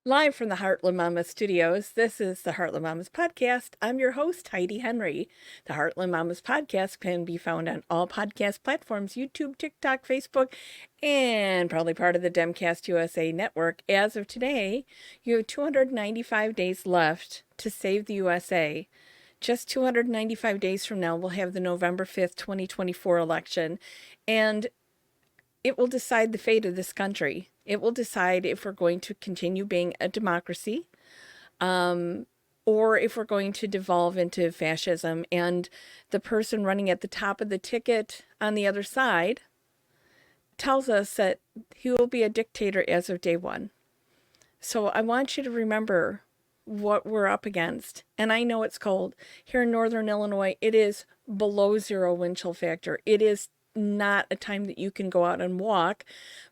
Live from the Heartland Mama Studios, this is the Heartland Mamas Podcast. I'm your host, Heidi Henry. The Heartland Mamas Podcast can be found on all podcast platforms, YouTube, TikTok, Facebook, and probably part of the Demcast USA network. As of today, you have 295 days left to save the USA. Just 295 days from now, we'll have the November 5th, 2024 election, and it will decide the fate of this country. It will decide if we're going to continue being a democracy, or if we're going to devolve into fascism. And the person running at the top of the ticket on the other side tells us that he will be a dictator as of day one. So I want you to remember what we're up against. And I know it's cold. Here in northern Illinois, it is below zero wind chill factor. It is not a time that you can go out and walk,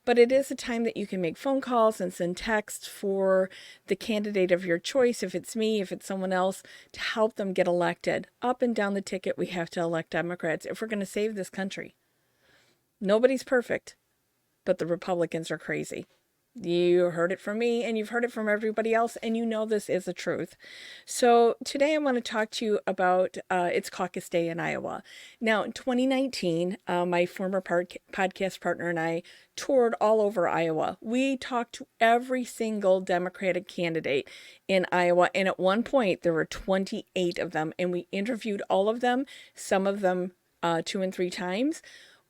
but it is a time that you can make phone calls and send texts for the candidate of your choice. If it's me, if it's someone else, to help them get elected. Up and down the ticket, we have to elect Democrats if we're going to save this country. Nobody's perfect, but the Republicans are crazy. You heard it from me and you've heard it from everybody else, and you know this is the truth. So today I want to talk to you about it's Caucus Day in Iowa. Now, in 2019, my former podcast partner and I toured all over Iowa. We talked to every single Democratic candidate in Iowa, and at one point there were 28 of them, and we interviewed all of them, some of them 2 and 3 times.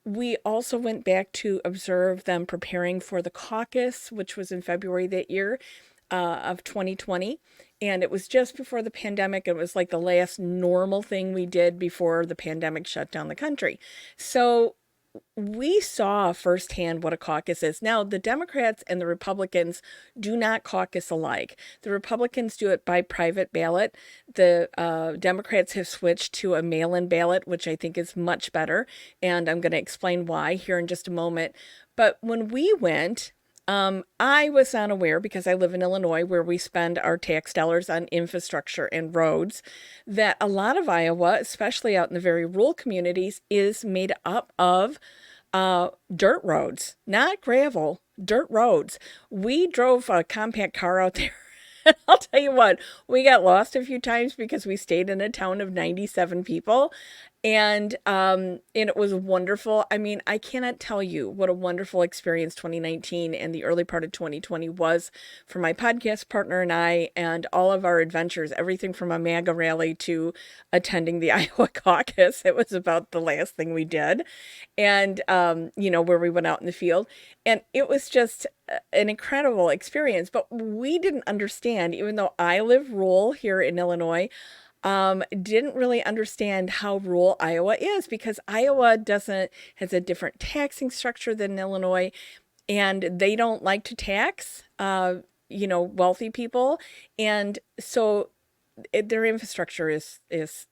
We also went back to observe them preparing for the caucus, which was in February that year of 2020. And it was just before the pandemic. It was like the last normal thing we did before the pandemic shut down the country. So we saw firsthand what a caucus is. Now, the Democrats and the Republicans do not caucus alike. The Republicans do it by private ballot. The Democrats have switched to a mail-in ballot, which I think is much better. And I'm going to explain why here in just a moment. But when we went, I was unaware, because I live in Illinois, where we spend our tax dollars on infrastructure and roads, that a lot of Iowa, especially out in the very rural communities, is made up of dirt roads, not gravel, dirt roads. We drove a compact car out there. I'll tell you what, we got lost a few times because we stayed in a town of 97 people. And it was wonderful. I mean, I cannot tell you what a wonderful experience 2019 and the early part of 2020 was for my podcast partner and I, and all of our adventures, everything from a MAGA rally to attending the Iowa caucus. It was about the last thing we did. And, where we went out in the field. And it was just an incredible experience. But we didn't understand, even though I live rural here in Illinois, didn't really understand how rural Iowa is, because Iowa has a different taxing structure than Illinois, and they don't like to tax, wealthy people. And so their infrastructure is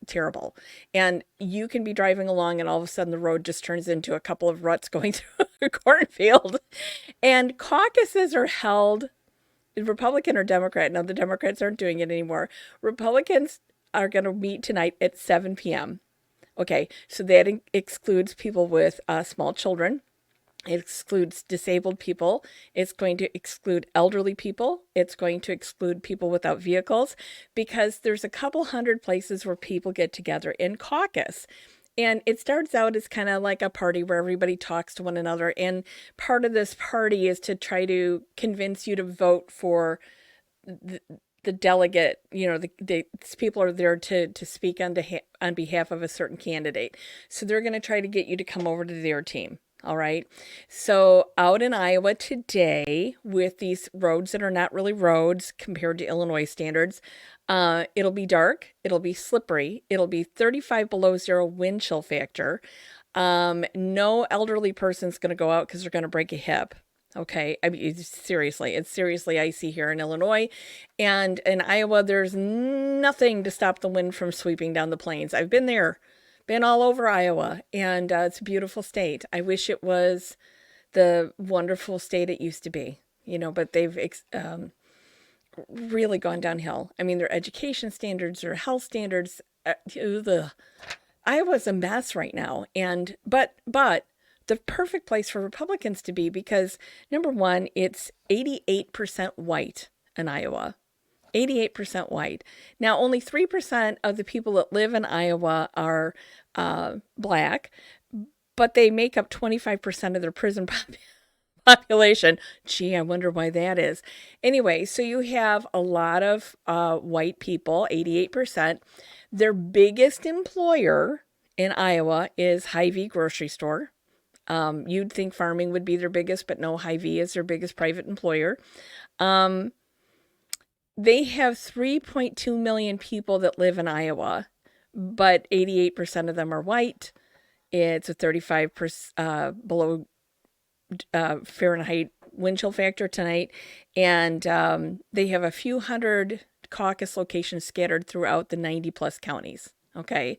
terrible. And you can be driving along and all of a sudden the road just turns into a couple of ruts going through a cornfield. And caucuses are held, Republican or Democrat. Now the Democrats aren't doing it anymore. Republicans are going to meet tonight at 7 p.m. Okay, so that excludes people with small children. It excludes disabled people. It's going to exclude elderly people. It's going to exclude people without vehicles, because there's a couple hundred places where people get together in caucus. And it starts out as kind of like a party where everybody talks to one another. And part of this party is to try to convince you to vote for the delegate. The people are there to speak on behalf of a certain candidate. So they're going to try to get you to come over to their team. All right. So out in Iowa today, with these roads that are not really roads compared to Illinois standards, it'll be dark. It'll be slippery. It'll be 35 below zero wind chill factor. No elderly person's going to go out because they're going to break a hip. Okay. I mean, it's seriously icy here in Illinois. And in Iowa, there's nothing to stop the wind from sweeping down the plains. I've been there. Been all over Iowa, and it's a beautiful state. I wish it was the wonderful state it used to be, but they've really gone downhill. I mean, their education standards, their health standards, Iowa's a mess right now. But the perfect place for Republicans to be, because number one, it's 88% white. in Iowa. 88% white. Now, only 3% of the people that live in Iowa are black, but they make up 25% of their prison population. Gee, I wonder why that is. Anyway, so you have a lot of white people, 88%. Their biggest employer in Iowa is Hy-Vee grocery store. You'd think farming would be their biggest, but no, Hy-Vee is their biggest private employer. They have 3.2 million people that live in Iowa, but 88% of them are white. It's a 35% below Fahrenheit wind chill factor tonight, and they have a few hundred caucus locations scattered throughout the 90 plus counties. Okay.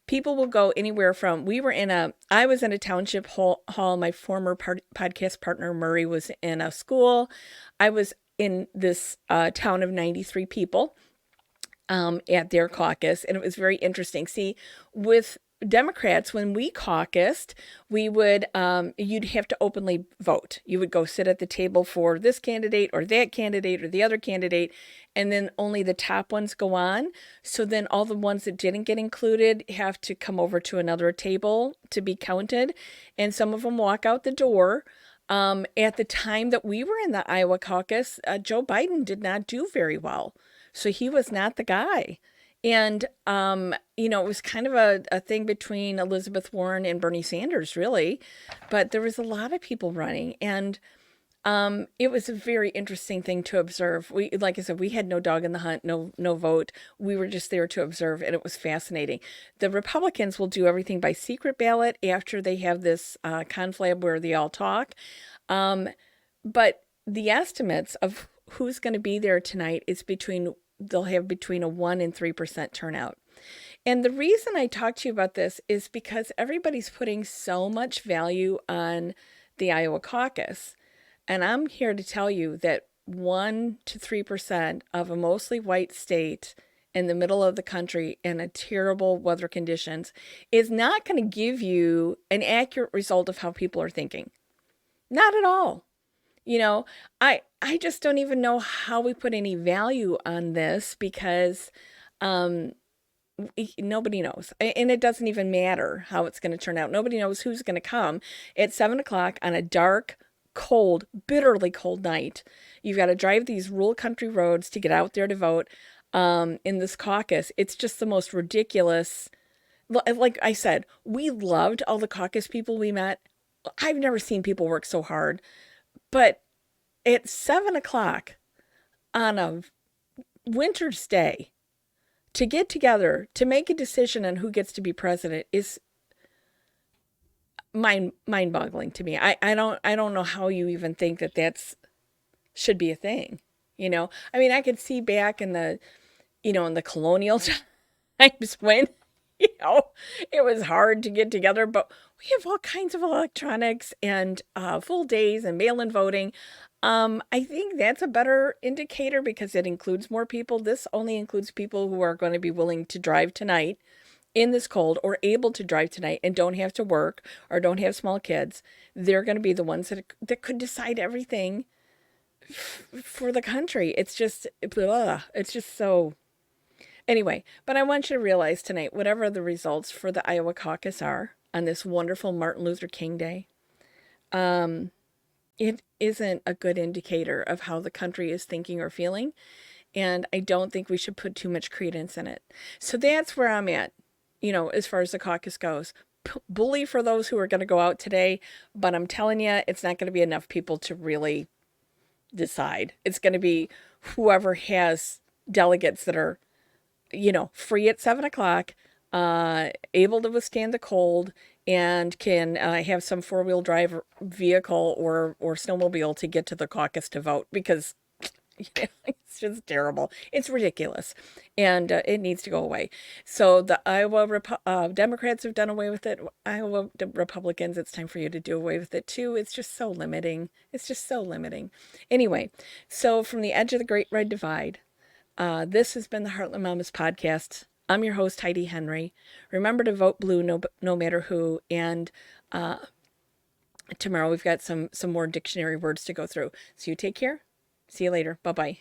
People will go anywhere from, I was in a township hall. My former podcast partner, Murray, was in a school. I was in this town of 93 people at their caucus, and it was very interesting. See, with Democrats, when we caucused, we would, you'd have to openly vote. You would go sit at the table for this candidate or that candidate or the other candidate, and then only the top ones go on. So then all the ones that didn't get included have to come over to another table to be counted, and some of them walk out the door. At the time that we were in the Iowa caucus, Joe Biden did not do very well. So he was not the guy. And, it was kind of a thing between Elizabeth Warren and Bernie Sanders, really. But there was a lot of people running. And it was a very interesting thing to observe. Like I said, we had no dog in the hunt, no vote. We were just there to observe, and it was fascinating. The Republicans will do everything by secret ballot after they have this conflab where they all talk. But the estimates of who's going to be there tonight is they'll have between a 1% and 3% turnout. And the reason I talk to you about this is because everybody's putting so much value on the Iowa caucus. And I'm here to tell you that 1% to 3% of a mostly white state in the middle of the country in a terrible weather conditions is not going to give you an accurate result of how people are thinking. Not at all. I just don't even know how we put any value on this because nobody knows. And it doesn't even matter how it's going to turn out. Nobody knows who's going to come at 7:00 on a dark, cold, bitterly cold night. You've got to drive these rural country roads to get out there to vote in this caucus. It's just the most ridiculous. Like I said, we loved all the caucus people we met. I've never seen people work so hard. But at 7:00 on a winter's day to get together to make a decision on who gets to be president is mind-boggling to me. I don't know how you even think that should be a thing. I mean, I could see back in the colonial times when it was hard to get together, but we have all kinds of electronics and full days and mail-in voting. I think that's a better indicator because it includes more people. This only includes people who are going to be willing to drive tonight in this cold or able to drive tonight and don't have to work or don't have small kids. They're going to be the ones that could decide everything for the country. It's just so... Anyway, but I want you to realize tonight, whatever the results for the Iowa caucus are on this wonderful Martin Luther King Day, it isn't a good indicator of how the country is thinking or feeling. And I don't think we should put too much credence in it. So that's where I'm at, as far as the caucus goes. Bully for those who are going to go out today. But I'm telling you, it's not going to be enough people to really decide. It's going to be whoever has delegates that are free at 7:00, able to withstand the cold, and can have some four-wheel drive vehicle or snowmobile to get to the caucus to vote because it's just terrible. It's ridiculous, and it needs to go away. So the Iowa Democrats have done away with it. Iowa Republicans, it's time for you to do away with it too. It's just so limiting. Anyway, so from the edge of the Great Red Divide, this has been the Heartland Mamas podcast. I'm your host, Heidi Henry. Remember to vote blue no matter who. And tomorrow we've got some more dictionary words to go through. So you take care. See you later. Bye-bye.